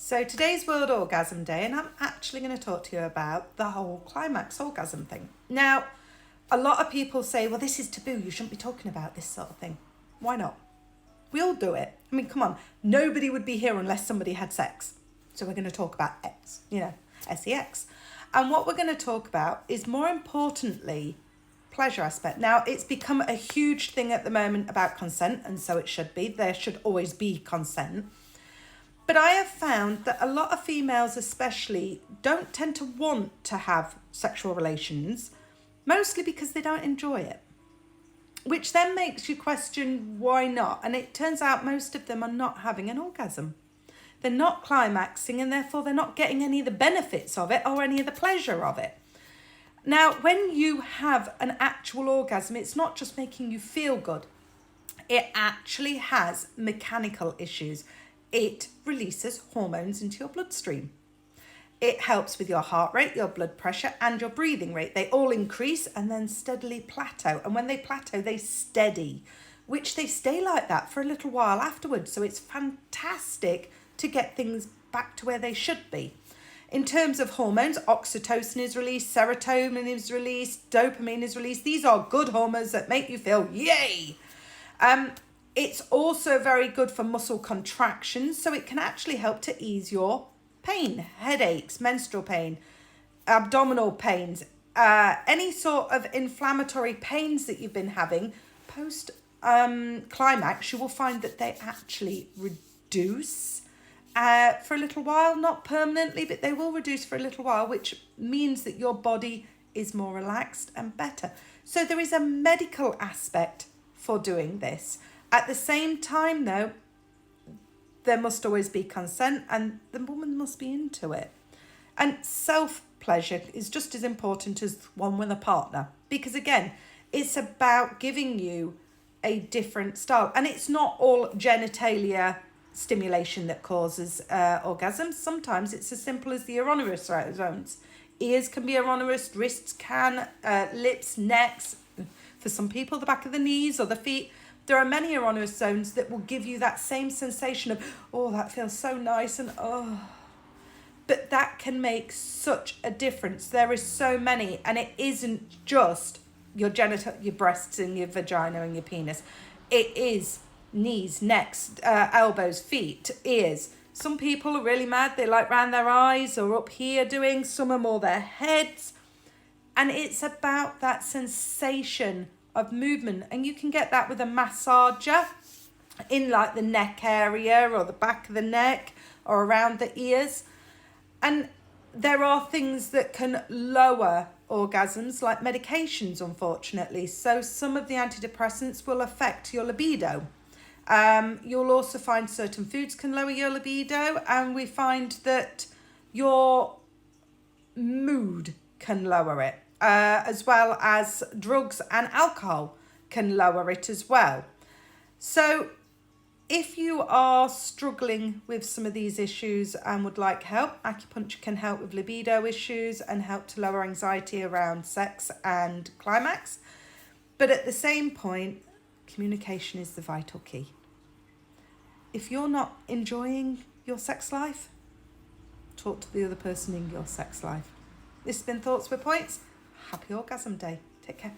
So today's World Orgasm Day, and I'm actually going to talk to you about the whole climax orgasm thing. Now, a lot of people say, well, this is taboo. You shouldn't be talking about this sort of thing. Why not? We all do it. I mean, come on. Nobody would be here unless somebody had sex. So we're going to talk about X, sex. And what we're going to talk about is, more importantly, pleasure aspect. Now, it's become a huge thing at the moment about consent, and so it should be. There should always be consent. But I have found that a lot of females especially don't tend to want to have sexual relations, mostly because they don't enjoy it, which then makes you question why not. And it turns out most of them are not having an orgasm. They're not climaxing, and therefore they're not getting any of the benefits of it or any of the pleasure of it. Now, when you have an actual orgasm, it's not just making you feel good. It actually has mechanical issues. It releases hormones into your bloodstream. It helps with your heart rate, your blood pressure, and your breathing rate. They all increase and then steadily plateau. And when they plateau, they steady, which they stay like that for a little while afterwards. So it's fantastic to get things back to where they should be. In terms of hormones, oxytocin is released, serotonin is released, dopamine is released. These are good hormones that make you feel yay. It's also very good for muscle contractions, so it can actually help to ease your pain, headaches, menstrual pain, abdominal pains, any sort of inflammatory pains that you've been having post climax. You will find that they actually reduce for a little while, not permanently, but they will reduce for a little while, which means that your body is more relaxed and better. So there is a medical aspect for doing this. At the same time, though, there must always be consent, and the woman must be into it. And self-pleasure is just as important as one with a partner, because, again, it's about giving you a different style. And it's not all genitalia stimulation that causes orgasms. Sometimes it's as simple as the erogenous zones. Ears can be erogenous, wrists can, lips, necks. For some people, the back of the knees or the feet. There are many erogenous zones that will give you that same sensation of, oh, that feels so nice, and oh. But that can make such a difference. There is so many, and it isn't just your genital, your breasts and your vagina and your penis. It is knees, necks, elbows, feet, ears. Some people are really mad. They like round their eyes or up here doing. Some are more their heads. And it's about that sensation of movement, and you can get that with a massager in like the neck area or the back of the neck or around the ears. And there are things that can lower orgasms, like medications, unfortunately. So some of the antidepressants will affect your libido. You'll also find certain foods can lower your libido, and we find that your mood can lower it. As well as drugs and alcohol can lower it as well. So if you are struggling with some of these issues and would like help, acupuncture can help with libido issues and help to lower anxiety around sex and climax. But at the same point, communication is the vital key. If you're not enjoying your sex life, talk to the other person in your sex life. This has been Thoughts with Points. Happy Orgasm Day. Take care.